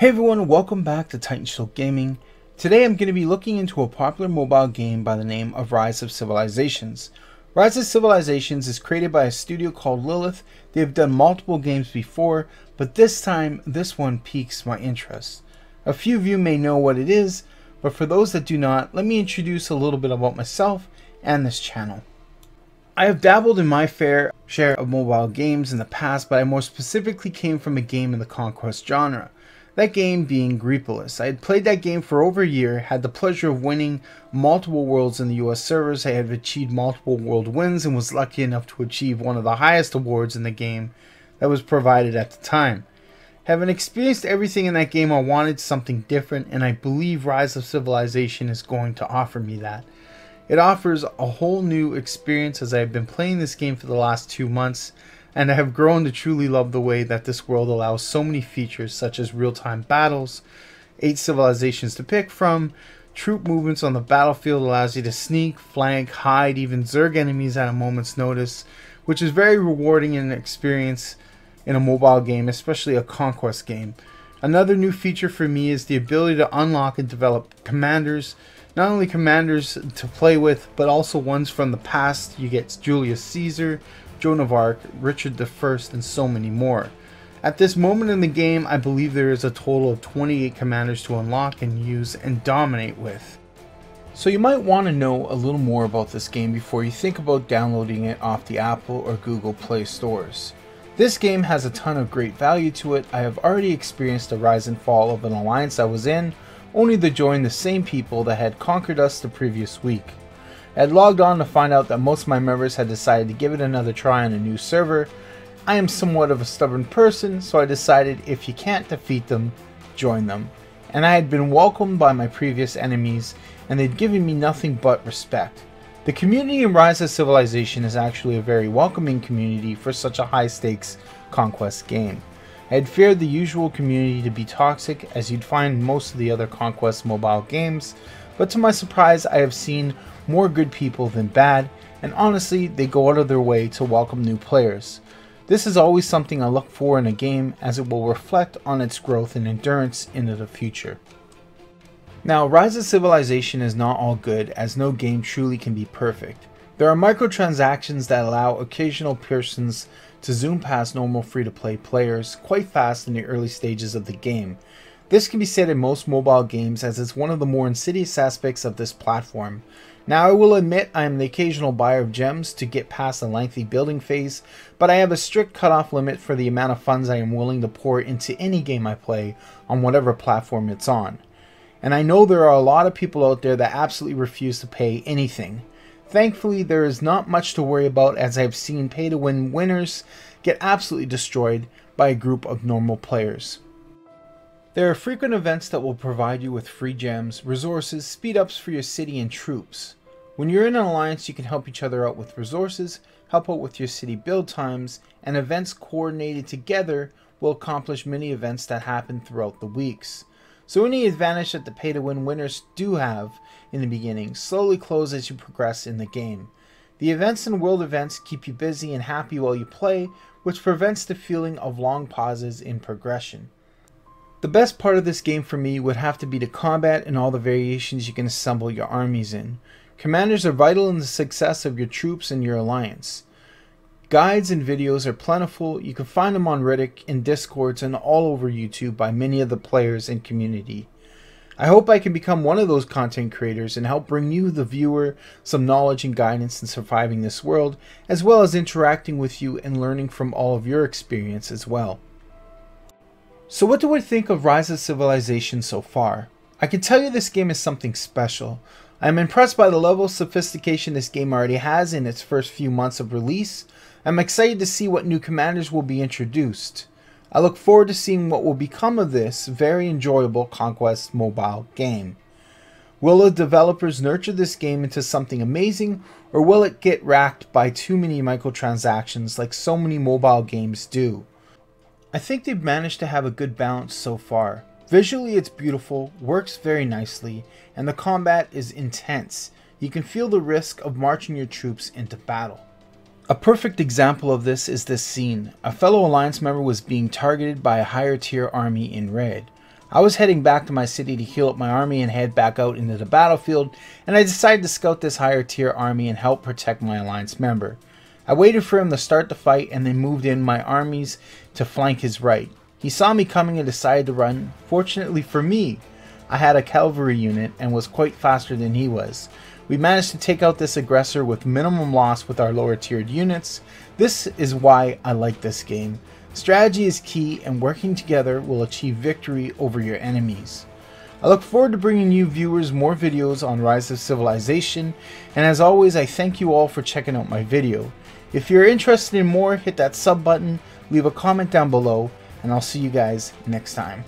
Hey everyone, welcome back to Titanshield Gaming. Today I'm going to be looking into a popular mobile game by the name of Rise of Civilizations. Rise of Civilizations is created by a studio called Lilith. They have done multiple games before, but this time this one piques my interest. A few of you may know what it is, but for those that do not, let me introduce a little bit about myself and this channel. I have dabbled in my fair share of mobile games in the past, but I more specifically came from a game in the conquest genre. That game being Greepolis. I had played that game for over a year, had the pleasure of winning multiple worlds in the US servers. I had achieved multiple world wins and was lucky enough to achieve one of the highest awards in the game that was provided at the time. Having experienced everything in that game, I wanted something different, and I believe Rise of Civilization is going to offer me that. It offers a whole new experience as I have been playing this game for the last 2 months, and I have grown to truly love the way that this world allows so many features such as real-time battles, 8 civilizations to pick from, troop movements on the battlefield allows you to sneak, flank, hide, even zerg enemies at a moment's notice, which is very rewarding in an experience in a mobile game, especially a conquest game. Another new feature for me is the ability to unlock and develop commanders. Not only commanders to play with, but also ones from the past. You get Julius Caesar, Joan of Arc, Richard I, and so many more. At this moment in the game, I believe there is a total of 28 commanders to unlock and use and dominate with. So you might want to know a little more about this game before you think about downloading it off the Apple or Google Play stores. This game has a ton of great value to it. I have already experienced the rise and fall of an alliance I was in, only to join the same people that had conquered us the previous week. I had logged on to find out that most of my members had decided to give it another try on a new server. I am somewhat of a stubborn person, so I decided if you can't defeat them, join them. And I had been welcomed by my previous enemies, and they'd given me nothing but respect. The community in Rise of Civilization is actually a very welcoming community for such a high stakes conquest game. I had feared the usual community to be toxic, as you'd find most of the other conquest mobile games, but to my surprise I have seen more good people than bad, and honestly they go out of their way to welcome new players. This is always something I look for in a game, as it will reflect on its growth and endurance into the future. Now, Rise of Civilization is not all good, as no game truly can be perfect. There are microtransactions that allow occasional persons to zoom past normal free-to-play players quite fast in the early stages of the game. This can be said in most mobile games, as it's one of the more insidious aspects of this platform. Now, I will admit I am the occasional buyer of gems to get past a lengthy building phase, but I have a strict cutoff limit for the amount of funds I am willing to pour into any game I play on whatever platform it's on. And I know there are a lot of people out there that absolutely refuse to pay anything. Thankfully, there is not much to worry about, as I have seen pay-to-win winners get absolutely destroyed by a group of normal players. There are frequent events that will provide you with free gems, resources, speed-ups for your city, and troops. When you're in an alliance, you can help each other out with resources, help out with your city build times, and events coordinated together will accomplish many events that happen throughout the weeks. So any advantage that the pay-to-win winners do have in the beginning slowly close as you progress in the game. The events and world events keep you busy and happy while you play, which prevents the feeling of long pauses in progression. The best part of this game for me would have to be the combat and all the variations you can assemble your armies in. Commanders are vital in the success of your troops and your alliance. Guides and videos are plentiful. You can find them on Reddit, in Discords, and all over YouTube by many of the players and community. I hope I can become one of those content creators and help bring you, the viewer, some knowledge and guidance in surviving this world, as well as interacting with you and learning from all of your experience as well. So what do I think of Rise of Civilization so far? I can tell you this game is something special. I am impressed by the level of sophistication this game already has in its first few months of release. I'm excited to see what new commanders will be introduced. I look forward to seeing what will become of this very enjoyable conquest mobile game. Will the developers nurture this game into something amazing, or will it get racked by too many microtransactions like so many mobile games do? I think they've managed to have a good balance so far. Visually it's beautiful, works very nicely, and the combat is intense. You can feel the risk of marching your troops into battle. A perfect example of this is this scene. A fellow Alliance member was being targeted by a higher tier army in red. I was heading back to my city to heal up my army and head back out into the battlefield, and I decided to scout this higher tier army and help protect my alliance member. I waited for him to start the fight and then moved in my armies to flank his right. He saw me coming and decided to run. Fortunately for me, I had a cavalry unit and was quite faster than he was. We managed to take out this aggressor with minimum loss with our lower tiered units. This is why I like this game. Strategy is key, and working together will achieve victory over your enemies. I look forward to bringing you viewers more videos on Rise of Civilization, and as always I thank you all for checking out my video. If you're interested in more, hit that sub button, leave a comment down below, and I'll see you guys next time.